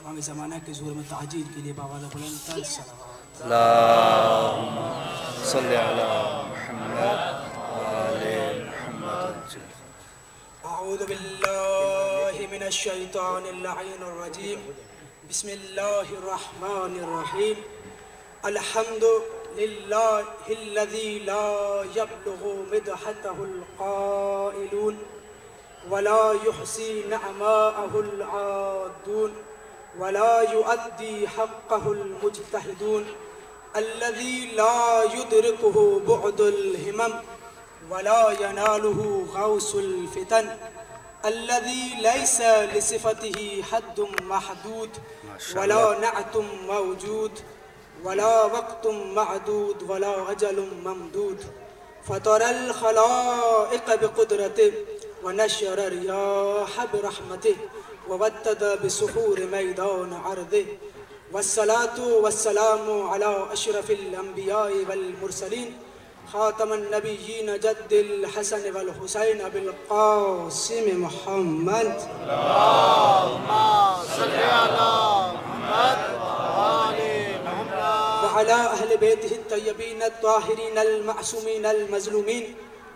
इमाम ज़माना के ज़ुहूर में ताजील के लिए बाबा बुलंद सलावत। अल्लाहुम्म सल्लि अला मुहम्मद व आले मुहम्मद। अऊज़ु बिल्लाहि मिनश शैतानिर लईनिर रजीम। बिस्मिल्लाहिर रहमानिर रहीम। अल्हम्दुलिल्लाहिल्लज़ी ला यब्लुगु मिदहतहुल क़ाइलून वला युहसी नअमाअहुल आदून वला युअद्दी हक़्क़हुल मुज्तहिदून अल्लज़ी ला युदरिकुहु बुअदुल हिमम वला यनालुहु गौसुल फितन अल्लज़ी लैसा लिसिफ़तिही हद्दुम महदूद वला नअतुम मौजूद वला वक़्तुम मअदूद वला अजलुम ममदूद फ़तरल ख़लाइक़ बिक़ुदरतिही वनशर रियाह बिरहमतिही ववद्दद बिसुहूर मैदान अर्दिही वस्सलातु वस्सलामु अला अशरफिल अंबिया'i वल मुरसलीन खातमन नबिय्यीन जद्दिल हसन वल हुसैन अबिल क़ासिम मुहम्मद। अल्लाहुम्मा सल्लि अला मुहम्मद व आले मुहम्मद व अला अहले बैतिही अत्तय्यबीन अत्ताहिरीन अल मअसूमीन अल मज़लूमीन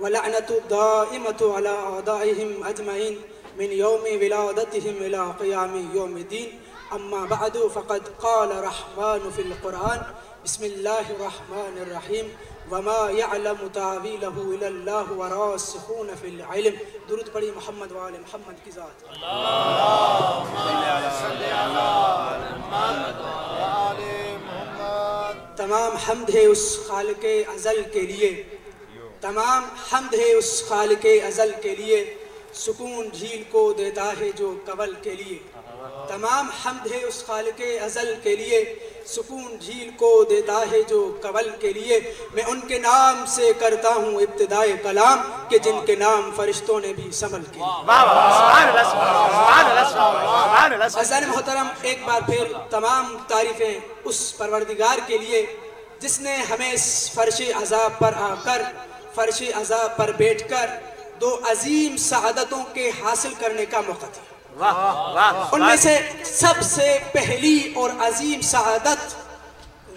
व लअनतु दाइमतु अला अदाइहिम अजमईन मिन यौमि विलादतिहिम इला क़ियामि यौमिद्दीन। अम्मा बअदु फ़क़द क़ाल रहमानु फ़िल क़ुरआन बिस्मिल्लाहिर रहमानिर रहीम वमा यअलमु तावीलहु इल्लल्लाहु व रासिखून फ़िल इल्म। दुरूद पढ़ी मोहम्मद व आले मोहम्मद की ज़ात। अल्लाहुम्मा सल्लि अला मुहम्मद व आले मुहम्मद। तमाम हम्द है उस खालिक़े अज़ल के लिए, तमाम हम्द है उस खालिक़े अज़ल के लिए, सुकून झील को देता है जो कवल के लिए। तमाम हम्द है उस खालिक़े अज़ल के लिए, सुकून झील को देता है जो कवल के लिए। मैं उनके नाम से करता हूँ इब्तिदाए कलाम कि जिनके नाम फरिश्तों ने भी समल किए। अज़ान मोहतरम, एक बार फिर तमाम तारीफ़ें उस परवरदिगार के लिए जिसने हमें इस फ़र्श अज़ाब पर आकर, फ़र्श अज़ाब पर बैठकर दो अजीम सआदतों के हासिल करने का मौका दिया। उनमें से सबसे पहली और अजीम सआदत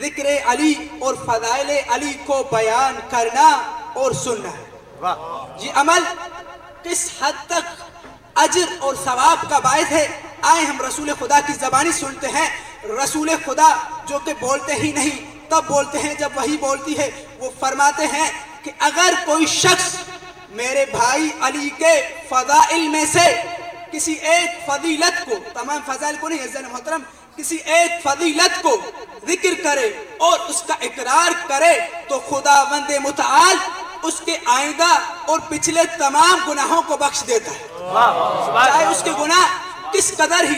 ज़िक्र अली और फ़ज़ाइल अली को बयान करना और सुनना है। ये अमल किस हद तक अजर और सवाब का बायस है, आए हम रसूल खुदा की ज़बानी सुनते हैं। रसूल खुदा जो कि बोलते ही नहीं, तब बोलते हैं जब वही बोलती है। वो फरमाते हैं कि अगर कोई शख्स मेरे भाई अली के फ़ज़ाइल में से किसी एक फजीलत को, तमाम फज़ाइल को नहीं अज़ीज़ मोहतरम, किसी एक फजीलत को जिक्र करे और उसका इकरार करे तो खुदावंद मुतआल उसके आइंदा और पिछले तमाम गुनाहों को बख्श देता है, चाहे उसके गुनाह किस कदर ही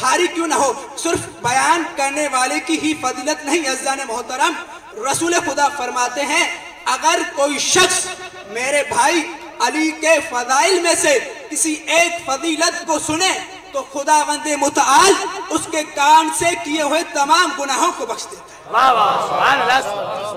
भारी क्यों ना हो। सिर्फ बयान करने वाले की ही फजीलत नहीं अज़ीज़ मोहतरम, रसूल खुदा फरमाते हैं अगर कोई शख्स मेरे भाई अली के फ़ज़ाइल में से किसी एक फजीलत को सुने तो खुदावंद मुतआल उसके कान से किए हुए तमाम गुनाहों को बख्श देता है।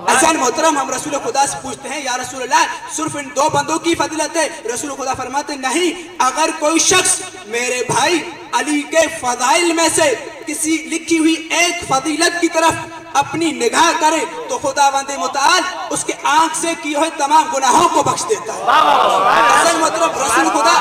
अज़ीज़ मोहतरम, हम रसूल खुदा से पूछते हैं या रसूल अल्लाह सिर्फ इन दो बंदों की फजीलत है? रसूल खुदा फरमाते नहीं, अगर कोई शख्स मेरे भाई अली के फ़ज़ाइल में से किसी लिखी हुई एक फजीलत की तरफ अपनी निगाह करे तो खुदावंद मुतआल उसके आंख से किए हुए तमाम गुनाहों को बख्श देता है। मतलब रसूल खुदा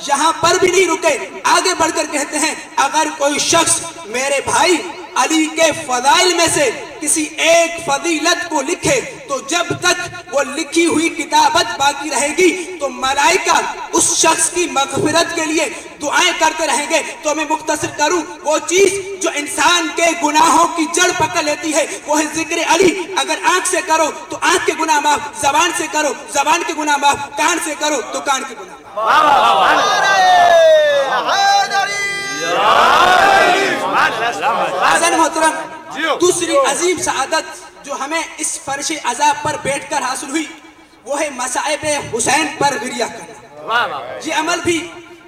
यहाँ पर भी नहीं रुके, आगे बढ़कर कहते हैं अगर कोई शख्स मेरे भाई अली के फ़ज़ाइल में से किसी एक फजीलत को लिखे तो जब तक वो लिखी हुई किताबत बाकी रहेगी तो मलाइका उस शख्स की मग़फ़िरत के लिए दुआएं करते रहेंगे। तो मैं मुख्तसर करूं, वो चीज़ जो इंसान के गुनाहों की जड़ पकड़ लेती है वो है ज़िक्र अली। अगर आंख से करो तो आंख के गुनाह माफ, ज़बान से करो ज़बान के गुनाह माफ, कान से करो तो कान के गुनाह माफ। अज़ीज़ मोहतरम, दूसरी अजीम सआदत जो हमें इस फर्श अज़ाब पर बैठकर हासिल हुई वो है मसाइब हुसैन पर गिरिया करना। ये अमल भी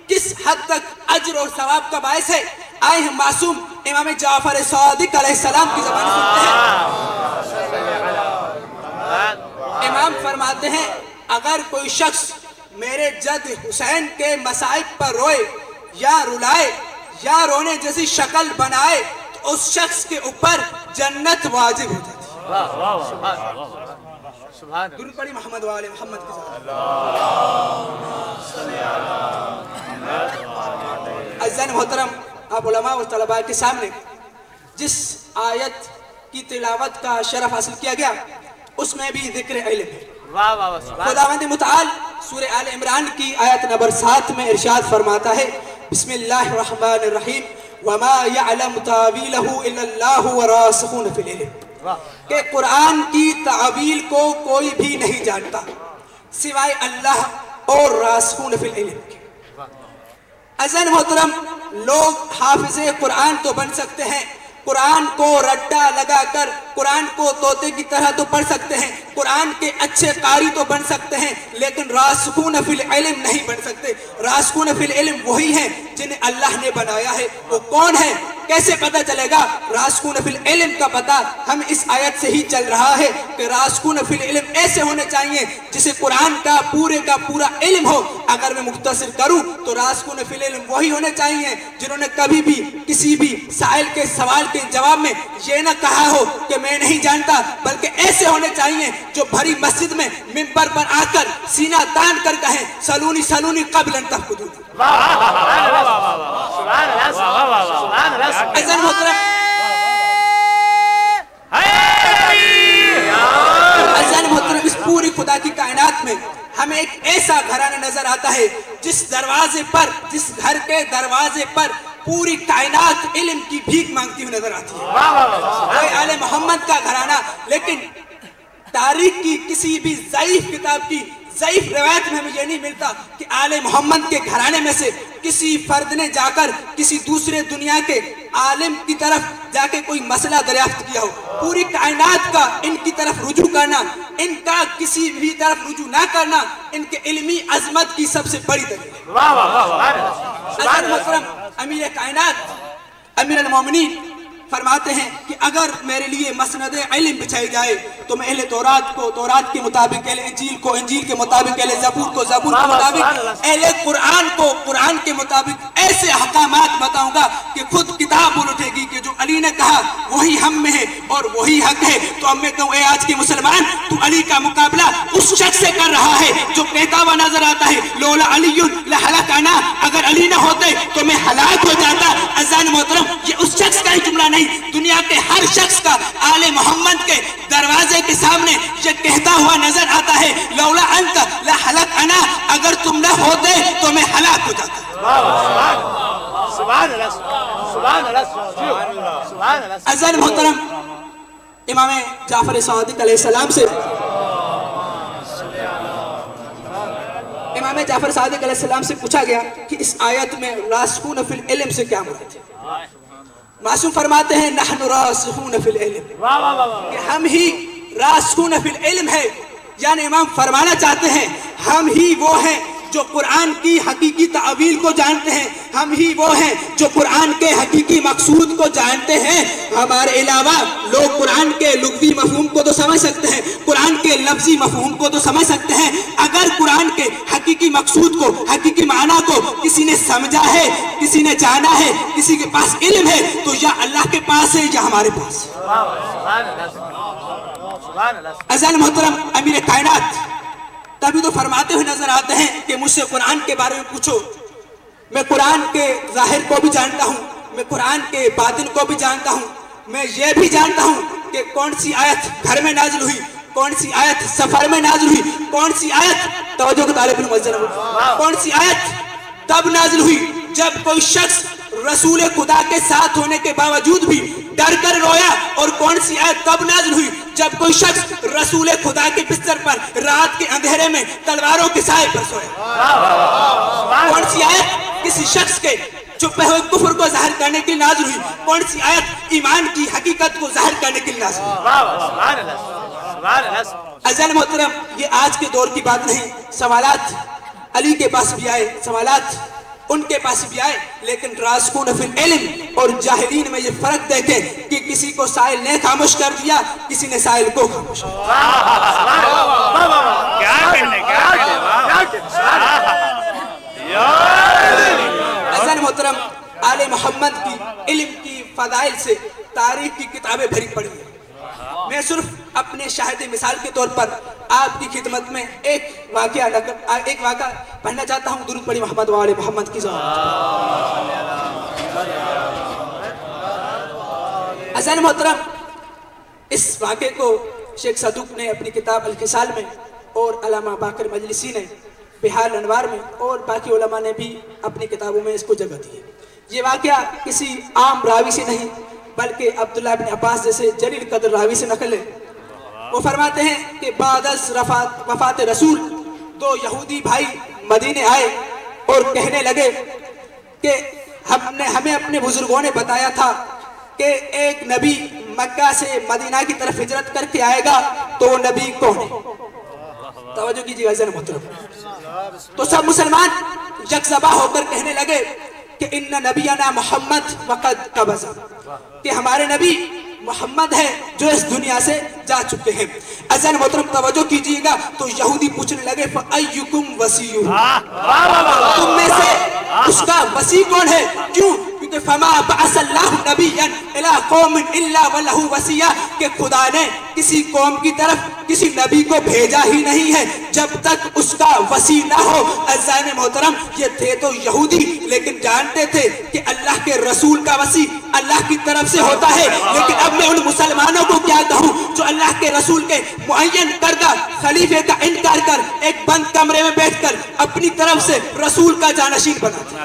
किस हद तक अज्र और सवाब का बायस है, आए हम मासूम इमाम जाफर सादिक अलैहिस्सलाम की ज़बान सुनते हैं। इमाम फरमाते हैं, अगर कोई शख्स मेरे जद हुसैन के मसाइब पर रोए या रुलाए या रोने जैसी शक्ल बनाए तो उस शख्स के ऊपर जन्नत वाजिब हो जाती है। दुरूद पढ़ी मोहम्मद वाले मोहम्मद के साथ। अज़ीज़ान मोहतरम, आप उलमा और तलबा के सामने जिस आयत की तिलावत का शरफ हासिल किया गया उसमें भी ज़िक्र इल्म है। खुदावंद मुताल सूरह आल इमरान की आयत नंबर 7 में इरशाद फरमाता है, बिस्मिल्लाहिर रहमानिर रहीम, वमा यअलमु तावीलहु इल्लल्लाहु व रासिखून फिल इल्म, के कुरान की तावील को कोई भी नहीं जानता सिवाय अल्लाह और रासिखून फिल इल्म के। अज़न मोहतरम, लोग हाफिज़े कुरान तो बन सकते हैं, कुरान को रट्टा लगाकर कुरान को तोते की तरह तो पढ़ सकते हैं, कुरान के अच्छे कारी तो बन सकते हैं, लेकिन रासिखून फिल इल्म नहीं बन सकते। रासिखून फिल इल्म वही हैं जिन्हें अल्लाह ने बनाया है। वो कौन है, कैसे पता चलेगा? रासिखून फिल इल्म का पता हम इस आयत से ही चल रहा है कि रासिखून फिल इल्म ऐसे होने चाहिए जिसे कुरान का पूरा इल्म हो। अगर मैं मुख्तसर करूं तो रासिखून फिल इल्म वही होने चाहिए जिन्होंने कभी भी किसी भी साइल के सवाल के जवाब में ये ना कहा हो कि मैं नहीं जानता, बल्कि ऐसे होने चाहिए जो भरी मस्जिद में मिंबर पर आकर सीना तान कर कहें, सलूनी सलूनी क़ब्लन तफ़क़ुदूनी। अज़न मोहतरम, अज़न मोहतरम, इस पूरी खुदा की कायनात में हमें एक ऐसा घराना नजर आता है जिस घर के दरवाजे पर पूरी कायनात इल्म की भीख मांगती हुई नजर आती है। आले मोहम्मद का घराना, लेकिन तारीख की किसी भी ज़ईफ किताब की ज़ईफ रिवायत में हमें यह नहीं मिलता कि आले मोहम्मद के घराने में से किसी फर्द ने जाकर किसी दूसरे दुनिया के आलिम की तरफ जाके कोई मसला दरियाफ्त किया हो। पूरी कायनात का इनकी तरफ रुजू करना, इनका किसी भी तरफ रुजू ना करना इनके इल्मी अजमत की सबसे बड़ी दलील है। अमीर कायनात अमीर अल मोमिनीन फरमाते हैं कि अगर मेरे लिए मसनद इल्म बिछाई जाए तो मैं अहले तौरात को तौरात के मुताबिक, अहले इंजील को इंजील के मुताबिक, अहले ज़बूर को ज़बूर के मुताबिक, अहले कुरान को कुरान के मुताबिक ऐसे हकामात बताऊंगा कि खुद किताब बोल उठेगी कि जो अली ने कहा वही हम में है और वही हक है। तो अब मैं कहूँ, आज के मुसलमान, तू अली का मुकाबला उस शख्स से कर रहा है जो कहता हुआ नजर आता है, लौला अलीयुन लहलकना, अगर अली न होते तो मैं हलाक हो जाता। अज़ान मोहतरम, ये उस शख्स का ही जुमला नहीं, दुनिया के हर शख्स का आले मोहम्मद के दरवाजे के सामने ये कहता हुआ नजर आता है, लौला अंत लहलकना, अगर तुम न होते तो मैं हलाक हो जाता। अज़ान मोहतरम, इमाम जाफर सादिक अलैहिस्सलाम से इमाम जाफर सादिक अलैहिस्सलाम से पूछा गया कि इस आयत में रासिखून फिल इल्म से क्या मुराद है? मासूम फरमाते हैं, नहनु रासिखून फिल इल्म, कि हम ही रासिखून फिल इल्म है। यानी इमाम फरमाना चाहते हैं हम ही वो हैं जो कुरान की हकीकी तावील को जानते हैं, हम ही वो हैं जो कुरान के हकीकी मकसूद को जानते हैं। हमारे अलावा लोग कुरान के लुग़वी मफ़हूम को तो समझ सकते हैं, कुरान के लफ्ज़ी मफ़हूम को तो समझ सकते हैं। अगर कुरान के हकीकी मकसूद को, हकीकी माना को किसी ने समझा है, किसी ने जाना है, किसी के पास इल्म है, तो या अल्लाह के पास है या हमारे पास। अज़ान मोहतरम, अमीर कायनात तभी तो फरमाते हुए नजर आते हैं कि मुझसे कुरान के बारे में पूछो, मैं कुरान के जाहिर को भी जानता हूँ, मैं कुरान के बातिन को भी जानता हूँ, मैं ये भी जानता हूँ कि कौन सी आयत घर में नाजिल हुई, कौन सी आयत सफर में नाजिल हुई, कौन सी आयत, तवज्जो को तालिब मुअज्जन, कौन सी आयत तब नाजिल हुई जब कोई शख्स रसूल खुदा के साथ होने के बावजूद भी डर कर रोया, और कौन सी आयत तब नाजिल हुई जब कोई शख्स रसूल खुदा के बिस्तर पर रात के अंधेरे में तलवारों के साए पर सोया। कौन सी आयत किसी शख्स के छुपे हुए कुफ्र को जाहिर करने के लिए नाज़िल हुई? कौन सी आयत ईमान की हकीकत को जाहिर करने के लिए नाज़िल हुई? अज़ीज़ मोहतरम, ये आज के दौर की बात नहीं। सवालात अली के पास भी आए, सवालात उनके पास भी आए, लेकिन रासिखून फिल इल्म और जाहिलीन में ये फर्क देखें कि किसी को साइल ने खामोश कर दिया, किसी ने साइल को खामोश कर दिया। मोहतरम, आले मोहम्मद की इल्म की फदाइल से तारीख की किताबें भरी पड़ी हैं। मैं सिर्फ अपने शाहिद मिसाल के तौर पर आपकी खिदमत में एक वाक़या पढ़ना चाहता हूँ। दुरूद पढ़ी मोहम्मद वाले मोहम्मद की अज़ीज़ मोहतरम, इस वाक़े को शेख सदूक ने अपनी किताब अल खिसाल में और अल्लामा बाकर मजलिसी ने बिहार अनवार में और बाकी उलमा ने भी अपनी किताबों में इसको जगह दी है। ये वाक़या किसी आम रावी से नहीं बल्कि अब्दुल्लाह इब्न अब्बास जैसे जलील कदर रावी से नकल है। वो फरमाते हैं कि बादस वफात रसूल दो यहूदी भाई मदीने आए और कहने लगे कि हमें अपने बुजुर्गों ने बताया था कि एक नबी मक्का से मदीना की तरफ हिजरत करके आएगा, तो वो नबी कौन है? तवज्जो कीजिएगा अज़ीज़ मोहतरम। तो सब मुसलमान यकजबा होकर कहने लगे कि इन्ना नबियना मोहम्मद वक़द कबज़ा, कि हमारे नबी मोहम्मद है जो इस दुनिया से जा चुके हैं। अज़ीज़ मोहतरम तवज्जो कीजिएगा। तो यहूदी पूछने लगे फ़अय्युकुम वसीयु, तुम में से उसका वसी कौन है? क्यों? क्योंकि फमा बअसल्लाहु नबिय्यन इला कौमिन इल्ला वलहु वसिया, कि खुदा ने किसी कौम की तरफ किसी नबी को भेजा ही नहीं है जब तक उसका वसी ना हो। अज़ीज़ मोहतरम, ये थे तो यहूदी, लेकिन जानते थे कि अल्लाह के रसूल का वसी अल्लाह की तरफ से होता है। लेकिन अब मैं उन मुसलमानों को क्या कहूँ जो अल्लाह के रसूल के मुअय्यन करदा खलीफे का इनकार कर एक बंद कमरे में बैठकर अपनी तरफ से रसूल का जानशीन बनाते हैं।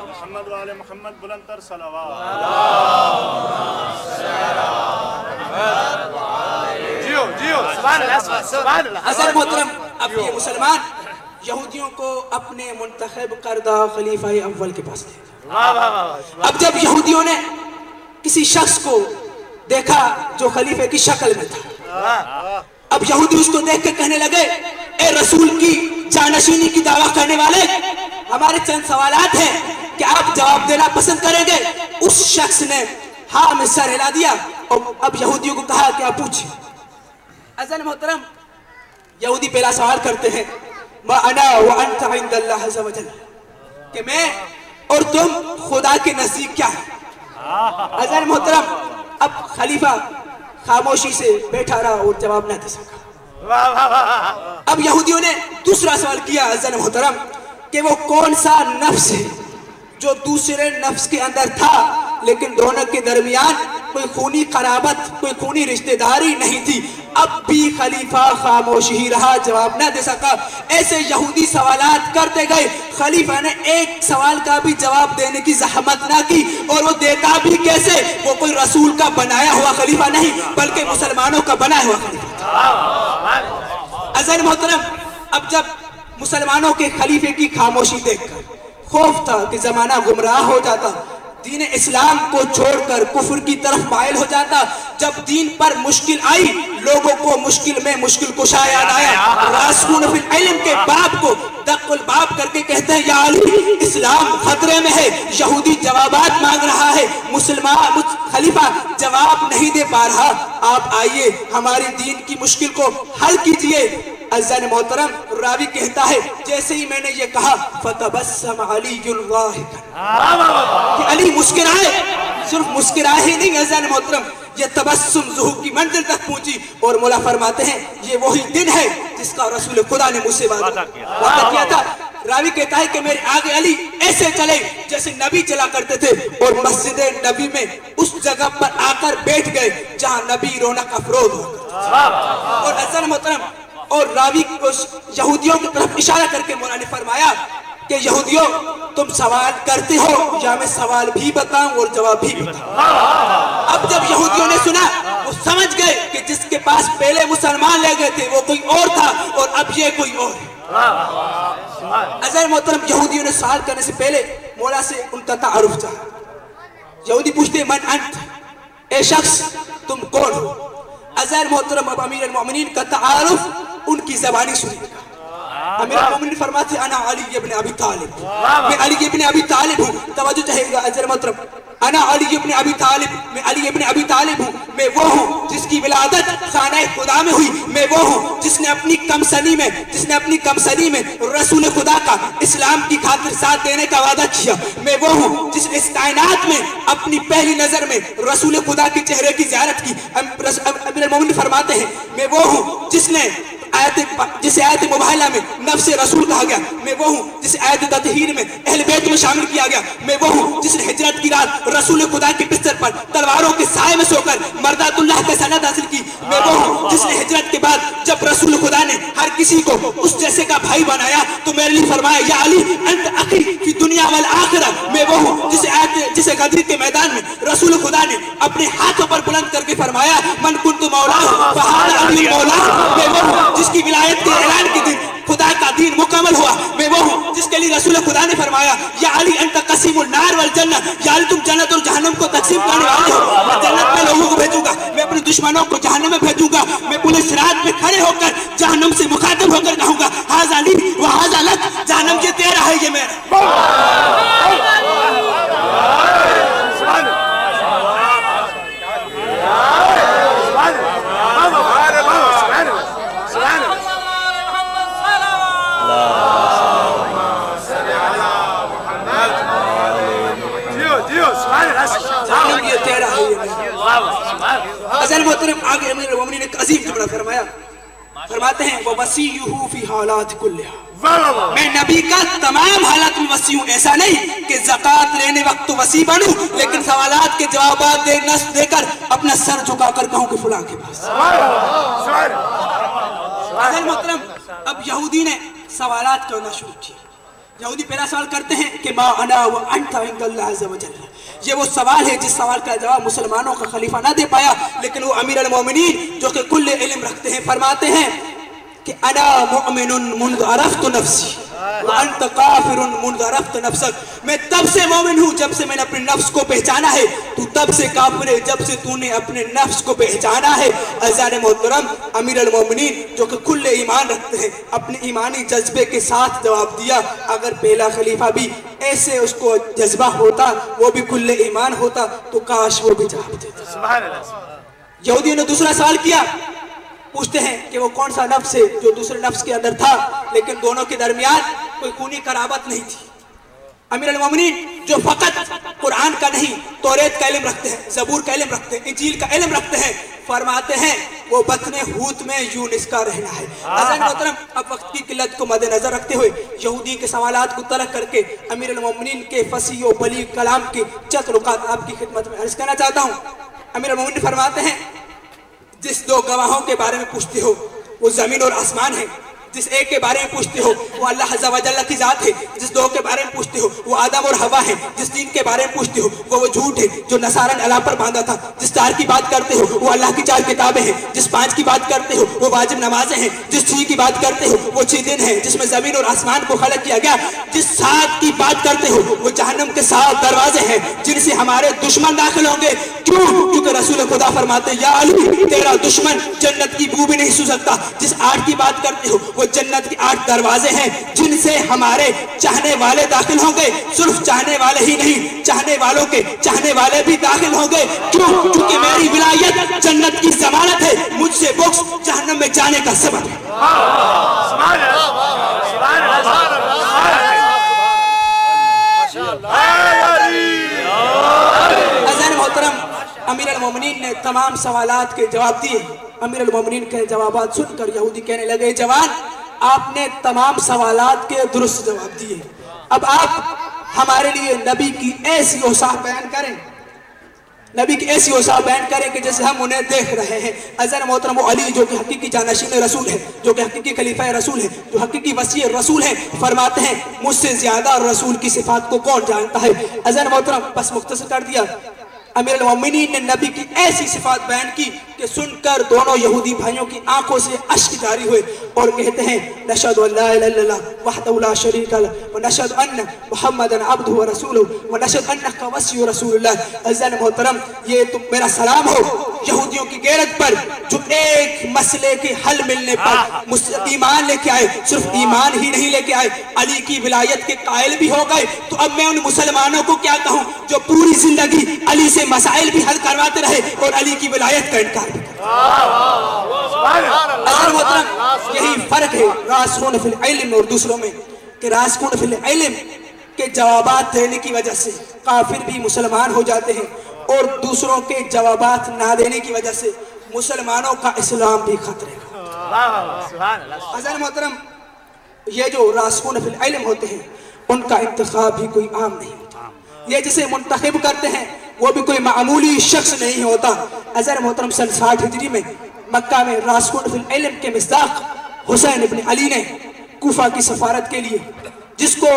मोहम्मद वाले मोहम्मद बुलंदतर सलावत। जियो जियो सुभान अल्लाह सुभान अल्लाह। अज़ीज़ मोहतरम, अब ये मुसलमान यहूदियों को अपने मुंतखब करदा खलीफा अव्वल के पास ले। अब जब यहूदियों ने किसी शख्स को देखा जो खलीफे की शक्ल में था, अब यहूदी उसको देख के कहने लगे, ए रसूल की जानशीनी की दावा करने वाले, हमारे चंद सवालात हैं कि आप जवाब देना पसंद करेंगे? उस शख्स ने हाँ में सर हिला दिया और अब यहूदियों को कहा कि आप पूछिए। अज़ीज़ मोहतरम, यहूदी पहला सवाल करते हैं, मा अना व अंता इंदल्लाह अज़्ज़ व जल, कि मैं और तुम खुदा के नज़दीक क्या है? अज़ीज़ मोहतरम, अब खलीफा खामोशी से बैठा रहा और जवाब न दे सका। अब यहूदियों ने दूसरा सवाल किया अज़ीज़ मोहतरम, कि वो कौन सा नफ्स है जो दूसरे नफ्स के अंदर था, लेकिन दोनों के दरमियान कोई खूनी कराबत, कोई खूनी रिश्तेदारी नहीं थी। अब भी खलीफा खामोश ही रहा, जवाब न दे सका। ऐसे यहूदी सवालात करते गए, खलीफा ने एक सवाल का भी जवाब देने की जहमत ना की। और वो देता भी कैसे? वो कोई रसूल का बनाया हुआ खलीफा नहीं बल्कि मुसलमानों का बनाया हुआ खलीफा। अज़ीज़ मोहतरम, अब जब मुसलमानों के खलीफे की खामोशी देखकर खौफ था कि जमाना गुमराह हो जाता, दीन इस्लाम को छोड़कर कुफ्र की तरफ माइल हो जाता। जब दीन पर मुश्किल आई, लोगों को मुश्किल में मुश्किल कुशा याद आया। रासिखून फिल इल्म के बाप को दक्कुल बाप करके कहते हैं, या अली इस्लाम खतरे में है। यहूदी जवाबात मांग रहा है, मुसलमान खलीफा जवाब नहीं दे पा रहा। आप आइए, हमारी दीन की मुश्किल को हल कीजिए। अज़ीज़ मोहतरम, रावी कहता है, जैसे ही मैंने ये कहा, फतबस्सम अलीयुल वाहिद, अली मुस्कुराए। सिर्फ मुस्कुराए ही नहीं अज़ीज़ मोहतरम, ये तबस्सुम ज़ुहूर की मंजिल तक पहुंची। और मौला फरमाते हैं, ये वही दिन है जिसका रसूल खुदा ने मुझसे वादा किया था। रावी कहता है कि मेरे आगे अली ऐसे चले जैसे नबी चला करते थे, और मस्जिद नबी में उस जगह पर आकर बैठ गए जहां नबी रौनक अफरोज होगा। और अज़ीज़ मोहतरम, और रावी को यहूदियों की तरफ इशारा करके मौला ने फरमाया कि यहूदियों, तुम सवाल करते हो या मैं सवाल भी बताऊं और जवाब भी बताऊं। अब जब यहूदियों ने सुना, वो समझ गए कि जिसके पास पहले मुसलमान ले गए थे वो कोई और था, और अब ये कोई और है। अज़र मोहतरम, यहूदियों ने सवाल करने से पहले मौला से उनका तारुफ चाहा। यहूदी पूछते मन अंत, ए शख्स तुम कौन हो? अज़र मोहतरम अब अमीर अल-मोमिनीन का तारुफ उनकी ज़बानी सुनिएगा। अमीर अल-मोमिनीन फरमाते अना अली इब्न अबी तालिब, मैं अली इब्न अबी तालिब हूँ। तवज्जो चाहेगा अज़र मोहतरम, अना अली इब्न अबी तालिब, मैं अली इब्न अबी तालिब हूँ। मैं वो हूँ जिसकी विलादत खाना खुदा में हुई। मैं वो हूँ जिसने अपनी कमसनी में रसूल खुदा का इस्लाम की खातिर साथ देने का वादा किया। मैं वो हूँ जिसने इस कायनात में अपनी पहली नजर में रसूल खुदा के चेहरे की ज़ियारत की। अमीर अल-मोमिनीन फरमाते हैं मैं वो हूँ जिसे आयत मुबाहला में नफ्स रसूल कहा गया। मैं वो हूँ जिसे आयत ततहीर में अहले बैत में शामिल किया गया। मैं वो हूँ जिसने हिजरत की रात रसूल खुदा के बिस्तर पर तलवारों के साए में सोकर मर्दातुल्लाह का सनद हासिल की। मैं वो हूँ जिसने हिजरत के बाद जब रसूल खुदा ने हर किसी को उस जैसे का भाई बनाया तो मेरे लिए फरमाया या अली अंत अखी फी दुनिया वल आखिरा। मैं वो हूँ जिसे गदर के मैदान में रसूल खुदा ने अपने हाथों पर बुलंद करके फरमाया मन कुन्तु मौला फहादा अली मौला। मैं वो हूँ जिसकी विलायत के ऐलान के दिन खुदा का दीन मुकम्मल हुआ। मैं वो हूँ जिसके लिए रसूल खुदा ने फरमाया या अली अंत कसीमुल नार वल जन्नत, या अली तुम जन्नत और जहन्नम को तकसीम करने वाले हो। मैं जन्नत में लोगों को भेजूंगा, मैं अपने दुश्मनों को जहन्नम में भेजूंगा। मैं पुलिस रात में खड़े होकर जहन्नम से मुखातिब होकर कहूंगा हाज़ा ली व हाज़ा लक, जहन्नम ये तेरा है ये मेरा। अज़र मोहतरम आगे अमीर अल-मोमिनीन ने अजीम जुमला फरमाया। फरमाते हैं वो वसीयुहु फी हालात कुल्लिहा, मैं नबी का तमाम हालात में वसी हूँ। ऐसा नहीं कि ज़कात लेने वक्त तो वसी बनूं लेकिन सवालात के जवाब देकर अपना सर झुकाकर कहूँ कि फुला के पास। अज़र मोहतरम अब यहूदी ने सवालात करना शुरू किया। यहूदी पहला सवाल करते हैं कि मा अना व अंता इंदल्लाह अज़्ज़ व जल्ल। ये वो सवाल है जिस सवाल का जवाब मुसलमानों का खलीफा ना दे पाया, लेकिन वो अमीर अल-मोमिनीन जो कि कुल्ले इल्म रखते हैं फरमाते हैं कि अना मुअमिनुन मुन्ज़ अरफ़्तु नफ़्सी व अंत काफ़िरुन मुन्ज़ अरफ़्त नफ़्सक। मैं तब से मोमिन हूँ जब से मैंने अपने नफ्स को पहचाना है, तू तब से काफिर है जब से तूने अपने नफ्स को पहचाना है। अज़ान मोहतरम अमीर अल-मोमिनीन जो कि खुले ईमान रखते हैं अपने ईमानी जज्बे के साथ जवाब दिया। अगर पहला खलीफा भी ऐसे उसको जज्बा होता, वो भी खुले ईमान होता तो काश वो भी जवाब देता। यहूदियों ने दूसरा सवाल किया, पूछते हैं कि वो कौन सा नफ्स है जो दूसरे नफ्स के अंदर था लेकिन दोनों के दरमियान कोई खूनी कराबत नहीं थी। अमीर अल-मोमिनीन जो फकत कुरान का नहीं तौरेत का इल्म रखते हैं, ज़बूर का इल्म रखते हैं, इंजील का इल्म रखते हैं, फरमाते हैं वो बतने हूत में यूनुस का रहना है। अज़र मोहतरम अब वक्त की किल्लत को मद्देनजर रखते हुए यहूदी के सवालात को तर्क करके अमीर अल-मोमिनीन के फसी व बलीग कलाम के चंद रुकात आपकी खिदमत में अर्ज करना चाहता हूँ। अमीर अल-मोमिनीन फरमाते हैं जिस दो गवाहों के बारे में पूछते हो वो जमीन और आसमान है, जिस एक के बारे में पूछते हो वो अल्लाह अज़्ज़ व जल्ल की जात है, जिस दो के बारे में पूछते हो वो आदम और हवा है, जिस तीन के बारे में पूछते हो वो झूठ है जो नसारा ने अल्लाह पर बांधा था, जिस चार की बात करते हो वो अल्लाह की चार किताबें हैं, जिस पांच की बात करते हो वो वाजिब नमाजें हैं, जिस 6 की बात करते हो वो 6 दिन है जिसमें जमीन और आसमान को खलक किया गया, जिस 7 की बात करते हो वो जहन्नम के 7 दरवाजे हैं जिनसे हमारे दुश्मन दाखिल होंगे। क्यों? क्योंकि रसूल खुदा फरमाते या अली तेरा दुश्मन जन्नत की बू भी नहीं सूंघ सकता। जिस 8 की बात करते हो वो जन्नत के 8 दरवाजे हैं जिनसे हमारे चाहने वाले दाखिल होंगे। सिर्फ चाहने वाले ही नहीं, चाहने वालों के चाहने वाले भी दाखिल होंगे। क्यों? क्योंकि मेरी विलायत जन्नत की जमानत है, मुझसे बुक्स जहन्नम में जाने का सबब है। अज़र मोहतरम अमीर अल-मोमिनीन ने तमाम सवालात के जवाब दिए। अमीर अल-मोमिनीन के जवाबात सुनकर यहूदी कहने लगे जवान आपने तमाम सवालात के दुरुस्त जवाब दिए, अब आप हमारे लिए नबी की ऐसी औसाफ बयान करें, नबी की ऐसी औसाफ बयान करें कि जैसे हम उन्हें देख रहे हैं। अज़र मोहतरम वो अली जो कि हकीकी जानशीन रसूल है, जो कि हकीकी खलीफा रसूल है, जो हकीकी वसी रसूल है, फरमाते हैं मुझसे ज्यादा रसूल की सिफात को कौन जानता है। अज़र मोहतरम बस मुख्तसर कर दिया। अमीरुल मोमिनीन ने नबी की ऐसी सिफात बयान की कि सुनकर दोनों यहूदी भाइयों की आंखों से अश्क जारी हुए और कहते हैं नशहदु अल्ला इलाहा इल्लल्लाह वहदहु ला शरीका लहु व नशहदु अन्ना मुहम्मदन अब्दुहु व रसूलुहु व नशहदु अन्नका वसिय्यु रसूलुल्लाह। अज़ीज़ान मोहतरम, ये तो मेरा सलाम हो यहूदियों की गैरत पर जो एक मसले के हल मिलने पर ईमान लेके आए। सिर्फ ईमान ही नहीं लेके आए, अली की विलायत के कायल भी हो गए। तो अब मैं उन मुसलमानों को क्या कहूँ जो पूरी जिंदगी अली से मसाइल भी हल करवाते रहे और अली की विलायत का इनकार भी करते। यही फर्क है रासिखून फिल इल्म और दूसरों में कि रासिखून फिल इल्म के जवाबात देने की वजह से काफिर भी मुसलमान हो जाते हैं और दूसरों के जवाबात ना देने की वजह से मुसलमानों का इस्लाम भी खतरे का। अज़ीज़ मोहतरम, ये जो रासिखून फिल इल्म होते हैं उनका इंतखाब भी कोई आम नहीं होता। ये जिसे मुंतखब करते हैं वो भी कोई मामूली शख्स नहीं होता। अज़ीज़ मोहतरम, सन 60 हिजरी में मक्का में रासिखून फिल इल्म के मिस्दाक हुसैन इब्न अली ने कूफा की सफारत के लिए जिसको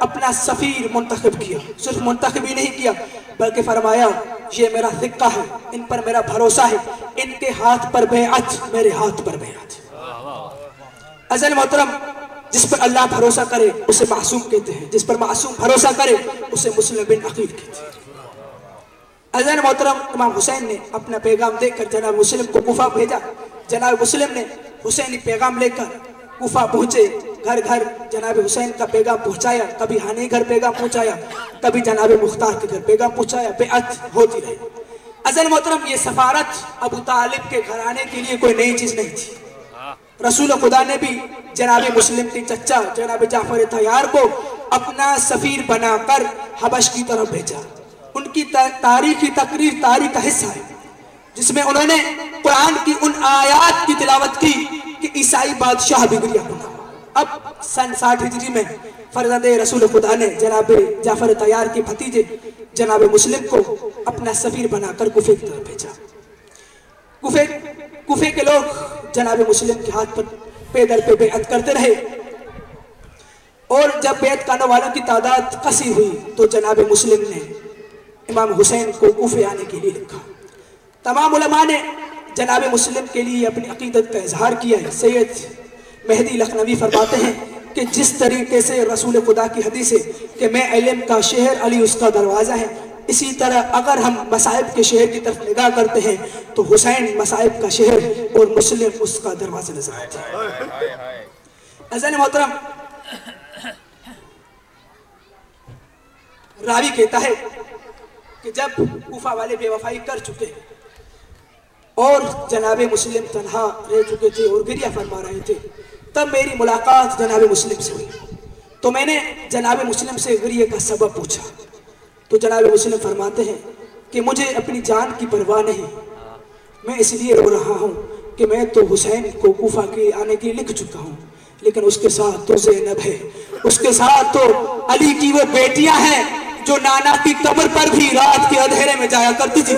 अपना सफीर मुंतखब किया, सिर्फ मुंतखब ही नहीं किया बल्कि फरमाया ये मेरा सिक्का है, इन पर मेरा भरोसा है, इनके हाथ पर बेअत, मेरे हाथ पर बेअत। अज़ीज़ मोहतरम, जिस पर अल्लाह भरोसा करे उसे मासूम कहते हैं, जिस पर मासूम भरोसा करे उसे मुस्लिम बिन अकील कहते हैं। अज़ीज़ मोहतरम, इमाम हुसैन ने अपना पैगाम देकर जनाब मुस्लिम को कूफा भेजा। जनाब मुस्लिम ने हुसैनी पैगाम लेकर कूफा पहुंचे, घर घर जनाब हुसैन का पैगाम पहुंचाया। कभी हानी घर पैगाम पहुंचाया, कभी जनाब मुख्तार के घर पैगाम पहुंचाया, बेअत होती रही। अज़ीज़ मोहतरम, ये सफारत अबू तालिब के घराने के लिए कोई नई चीज नहीं थी। रसूल खुदा ने भी जनाब मुस्लिम के चचा जनाब जाफर तैयार को अपना सफीर बनाकर हबश की तरफ भेजा। उनकी तारीखी तकरीर तारीख का हिस्सा है जिसमें उन्होंने कुरान की उन आयात की तिलावत की कि ईसाई बादशाह बिगड़िया बना। अब सन 60 हिजरी में फरज़ंदे रसूल खुदा ने जनाब जाफर तैयार के भतीजे जनाब मुस्लिम को अपना सफीर बनाकर कुफे की तरफ भेजा। कुफे के लोग जनाब मुस्लिम के हाथ पर पैदल पे बेअत करते रहे और जब बेअत करने वालों की तादाद कसी हुई तो जनाब मुस्लिम ने इमाम हुसैन को कुफे आने के लिए लिखा। तमाम उलमा ने जनाब मुस्लिम के लिए अपनी अकीदत का इजहार किया है। सैयद मेहदी लखनवी फरमाते हैं कि जिस तरीके से रसूल खुदा की हदीस है कि मैं इल्म का शहर, अली उसका दरवाज़ा है, इसी तरह अगर हम मसाइब के शहर की तरफ निगाह करते हैं तो हुसैन मसाइब का शहर और मुस्लिम उसका दरवाज़ा नजर आता है। अज़ीज़ मोहतरम, रावी कहता है कि जब कूफा वाले बेवफाई कर चुके और जनाब मुस्लिम तन्हा रह चुके थे और गिरिया फरमा रहे थे, तब मेरी मुलाकात जनाब मुस्लिम से हुई। तो मैंने जनाब मुस्लिम से गिरिए का सबब पूछा तो जनाब मुस्लिम फरमाते हैं कि मुझे अपनी जान की परवाह नहीं, मैं इसलिए रो रहा हूँ कि मैं तो हुसैन को कूफा के आने के लिए लिख चुका हूँ, लेकिन उसके साथ तो ज़ैनब है, उसके साथ तो अली की वो बेटियां हैं जो नाना की कब्र पर भी रात के अंधेरे में जाया करती थी।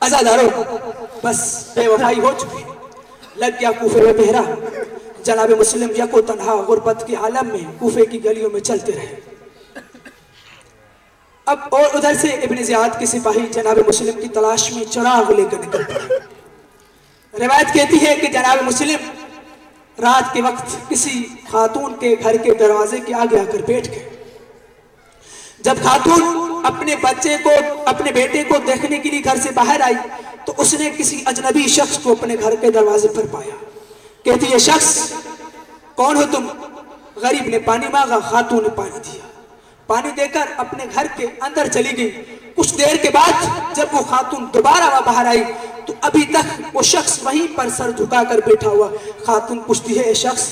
आजादारो, बस बेवफाई हो चुकी, लग गया कूफे में पहरा। जनाब मुस्लिम यको तन्हा गुर्बत के आलम में कूफे की गलियों में चलते रहे। अब और उधर से इब्न ज़ियाद के सिपाही जनाब मुस्लिम की तलाश में चिराग लेकर निकल पड़े। रिवायत कहती है कि जनाब मुस्लिम रात के वक्त किसी खातून के घर के दरवाजे के आगे आकर बैठ गए। जब खातून अपने बच्चे को, अपने बेटे को देखने के लिए घर से बाहर आई तो उसने किसी अजनबी शख्स को अपने घर के दरवाजे पर पाया। कहती है, शख्स कौन हो तुम? गरीब ने पानी मांगा, खातून ने पानी दिया, पानी देकर अपने घर के अंदर चली गई। कुछ देर के बाद जब वो खातून दोबारा बाहर आई तो अभी तक वो शख्स वहीं पर सर झुकाकर बैठा हुआ। खातून पूछती है, शख्स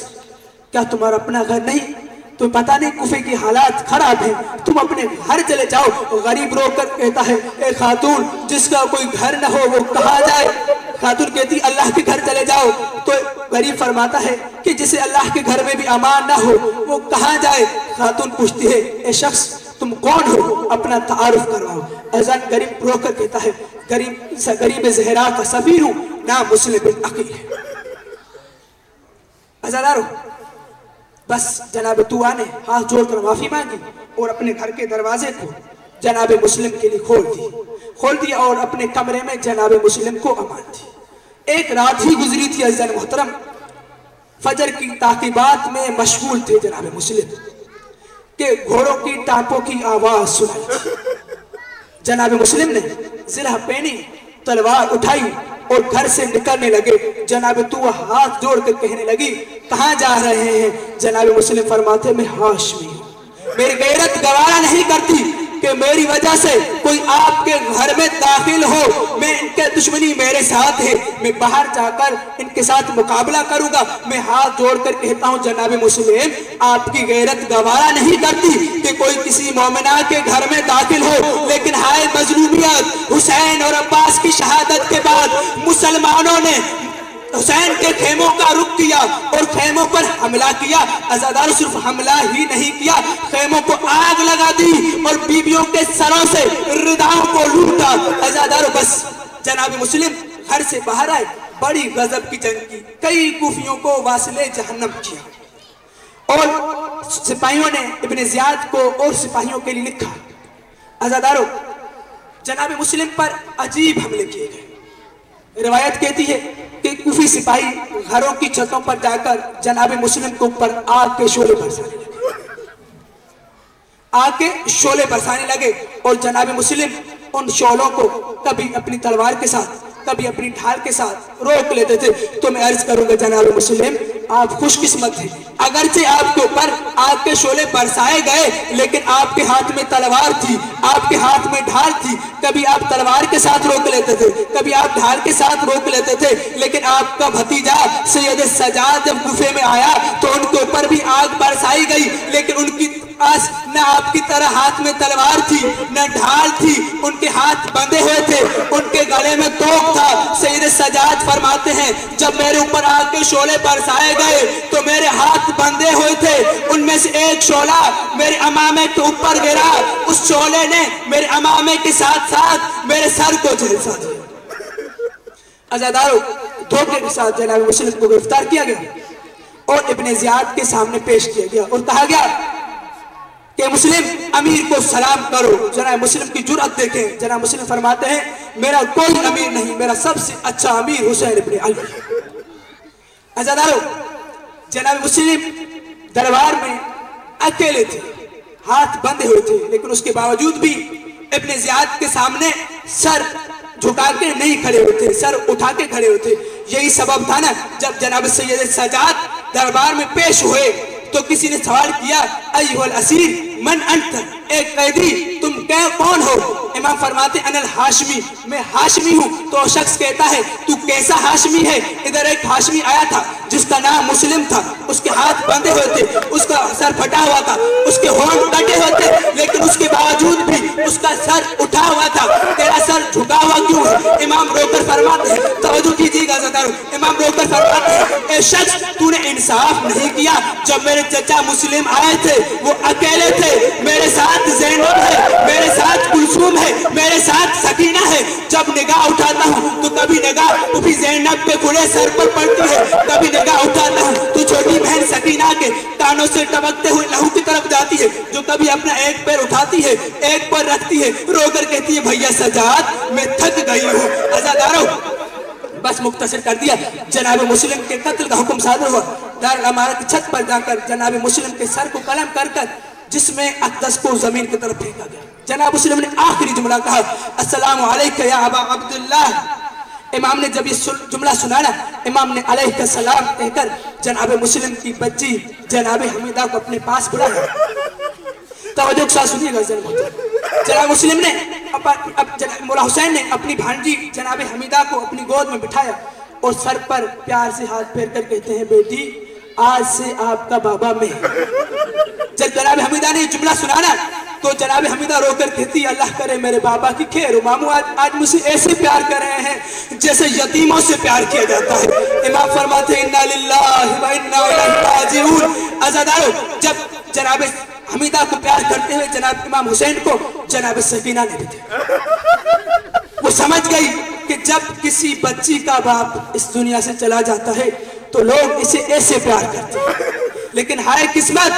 क्या तुम्हारा अपना घर नहीं? तो पता नहीं कुफे की हालात खराब है, तुम अपने घर चले जाओ। गरीब रोकर कहता है, ए खातून, जिसका कोई घर न हो वो कहाँ जाए? खातून कहती, अल्लाह के घर चले जाओ। तो गरीब फरमाता है कि जिसे अल्लाह के घर में भी अमान ना हो वो कहाँ जाए? खातून पूछती है, ए शख्स तुम कौन हो? अपना तारुफ करवाओ। अज़ान गरीब रोकर कहता है, गरीब ज़हरा का सफीर हूँ, नाम मुस्लिम बिन अकील है। अज़ादारो, बस जनाब तुआ ने हाथ जोड़कर माफी मांगी और अपने घर के दरवाजे को जनाब मुस्लिम के लिए खोल दी और अपने कमरे में जनाब मुस्लिम को अमान दी। एक रात ही गुजरी थी अज़ीज़ान मोहतरम, फजर की ताकीबात में मशगूल थे जनाब मुस्लिम के घोड़ों की टापों की आवाज सुनाई। जनाब मुस्लिम ने जिला पहनी, तलवार उठाई और घर से निकलने लगे। जनाब तू हाथ जोड़ कर कहने लगी, कहाँ जा रहे हैं? जनाब मुस्लिम फरमाते, मैं हाशमी हूँ, मेरी गैरत गवारा नहीं करती कि मेरी वजह से कोई आपके घर में दाखिल हो। मैं इनके दुश्मनी मेरे साथ है, मैं बाहर जाकर इनके साथ मुकाबला करूंगा। मैं हाथ जोड़कर कहता हूं जनाब मुस्लिम, आपकी गैरत गवारा नहीं करती कि कोई किसी मोमिना के घर में दाखिल हो। लेकिन हाय मजलूमियत, हुसैन और अब्बास की शहादत के बाद मुसलमानों ने हुसैन के खेमों का रुख किया और खेमों पर हमला किया। अज़ादारों सिर्फ हमला ही नहीं किया, खेमों को आग लगा दी और बीवियों के सरों से रिदाओं को लूटा। अज़ादारों बस जनाब मुस्लिम घर से बाहर आए, बड़ी गजब की जंग की, कई कूफियों को वासिले जहन्नम किया और सिपाहियों ने इब्ने ज़ियाद को और सिपाहियों के लिए लिखा। अज़ादारों जनाब मुस्लिम पर अजीब हमले किए गए। रिवायत कहती है कि कुफी सिपाही घरों की छतों पर जाकर जनाब मुस्लिम के ऊपर आग के शोले बरसाने लगे और जनाब मुस्लिम उन शोलों को कभी अपनी तलवार के साथ, कभी अपनी ढाल के साथ रोक लेते थे। तो मैं अर्ज करूंगा जनाब मुस्लिम, आप खुशकिस्मत हैं, अगरचे आपके ऊपर आग के शोले बरसाए गए, लेकिन आपके हाथ में तलवार थी, आपके हाथ में ढाल थी। कभी आप तलवार के साथ रोक लेते थे, कभी आप ढाल के साथ रोक लेते थे, लेकिन आपका भतीजा सैयद सजाद जब गुफे में आया तो उनके ऊपर भी आग बरसाई गई, लेकिन उनकी पास न आपकी तरह हाथ में तलवार थी न ढाल थी, उनके हाथ बंधे हुए थे, उनके गले में तोप था। सैयद सजाद फरमाते हैं, जब मेरे ऊपर आग के शोले बरसाए गए तो मेरे हाथ बंधे हुए थे, उनमें से एक शोला मेरे अमामे के ऊपर गिरा, उस शोले ने मेरे अमामे के साथ साथ मेरे सर को झुलसा दिया। अज़ादारों धोखे के साथ जनाब मुस्लिम को गिरफ्तार किया गया और इब्ने ज़ियाद के सामने पेश किया गया और कहा गया कि मुस्लिम अमीर को सलाम करो। जनाब मुस्लिम की जुर्रत देखें, जनाब मुस्लिम फरमाते हैं, मेरा कोई अमीर नहीं, मेरा सबसे अच्छा अमीर हुसैन इब्ने अली। अज़ादारों जनाब मुस्लिम दरबार में अकेले थे, हाथ बंधे हुए थे, लेकिन उसके बावजूद भी इब्ने ज़ियाद के सामने सर झुका के नहीं खड़े होते, सर उठा के खड़े होते। यही सबब था ना, जब जनाब सैयद सजाद दरबार में पेश हुए तो किसी ने सवाल किया, अय्युहल असीर मन अंत, एक कैदी तुम कौन हो? इमाम फरमाते अनल हाशमी, मैं हाशमी हूँ। तो शख्स कहता है, तू कैसा हाशमी है? इधर एक हाशमी आया था जिसका नाम मुस्लिम था, उसके हाथ बंधे हुए थे, उसका सर फटा हुआ था, उसके होंठ कटे हुए थे, लेकिन उसके बावजूद भी उसका सर उठा हुआ था, तेरा सर झुका हुआ क्यों है? इमाम रोकर फरमाते हैं, तवज्जो कीजिएगा ज़रा, इमाम रोकर फरमाते हैं, ए शख्स तूने इंसाफ नहीं किया। जब मेरे चचा मुस्लिम आए थे वो अकेले थे, मेरे साथ ज़ैनब है, मेरे साथ कुलसूम है, मेरे साथ सकीना है। जब निगाह उठाता हूँ तो कभी निगाह उसी ज़ैनब के खुले सर पर पड़ती है, कभी निगाह उठाता हूँ तो छोटी बहन सकीना के कानों से टपकते हुए लहू की तरफ जाती है, जो कभी अपना एक पैर उठाती है, एक पैर रखती है, रोकर कहती है, भैया सजाद मैं थक गई हूँ। अज़ादारों बस मुख्तसर कर दिया, जनाब मुस्लिम के कत्ल का हुक्म सादर हुआ। दारुल अमारत की छत पर जाकर जनाब मुस्लिम के सर को कलम कर कर जिसमें अक़दस को जमीन की तरफ फेंका गया। जनाब मुस्लिम ने आखिरी जुमला कहा, अस्सलामु अलैका या अबा अब्दुल्लाह। इमाम ने जब ये जुमला सुना ना, इमाम ने अलैहि सलाम कहकर जनाब मुस्लिम की बच्ची जनाब हमीदा को अपने पास बुलाया। तवज्जो के साथ सुनिएगा, जनाब मुस्लिम ने मौला हुसैन ने अपनी भांजी जनाब हमीदा को अपनी गोद में बिठाया और सर पर प्यार से हाथ फेर कर कहते हैं, बेटी आज से आपका बाबा मैं। जब जनाब हमीदा ने जुमला सुनाना तो जनाब हमीदा रोकर कहती, अल्लाह करे मेरे बाबा की खैर हो, मामू आज मुझसे ऐसे प्यार कर रहे हैं जैसे यतीमों से प्यार किया जाता है। इमाम फरमाते हैं, इन्ना लिल्लाहि व इन्ना इलैहि राजिऊन। अज़ादारों जब जनाब हमीदा को प्यार करते हुए जनाब इमाम हुसैन को जनाब सकीना ने भी देखा, वो समझ गई कि जब किसी बच्ची का बाप इस दुनिया से चला जाता है तो लोग इसे ऐसे प्यार करते हैं। लेकिन हाय किस्मत,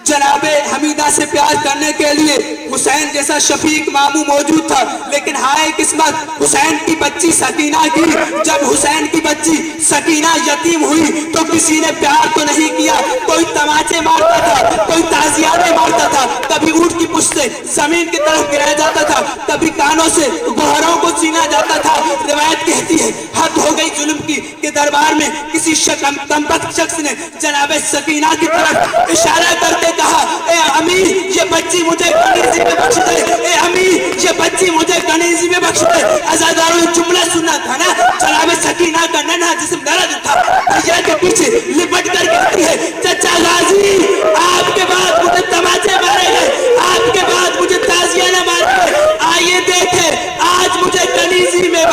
जनाबे हमीदा से प्यार करने के लिए हुसैन जैसा शफीक मामू मौजूद था, लेकिन हाय किस्मत हुसैन की बच्ची सकीना की। जब हुसैन की बच्ची सकीना यतीम हुई तो किसी ने प्यार तो नहीं किया, कोई तमाचे मारता था, कोई ताजियाते मारता था, कभी ऊंट की पुश्त से जमीन की तरफ गिराया जाता था, कभी कानों से गोहरों को छीना जाता था। रिवायत कहती है हद हो गई जुल्म की कि दरबार में किसी कमबख्त शख्स ने जनाबे सकीना की तरफ इशारा करके कहा, ए अमीर ये बच्ची मुझे कनीजी में बख्श दे, ए अमीर ये बच्ची मुझे कनीजी में बख्श दे। अज़ादारों जुमला सुनना था ना, जनाबे सकीना का नन्हा जिस्म दर्द था, भैया के पीछे लिपट कर कहती है, चचा गाजी आपके बाद मुझे तमाचे मारे गए, आपके बाद मुझे ताजिया न मारे गए, आइए देखे आज मुझे कनीजी में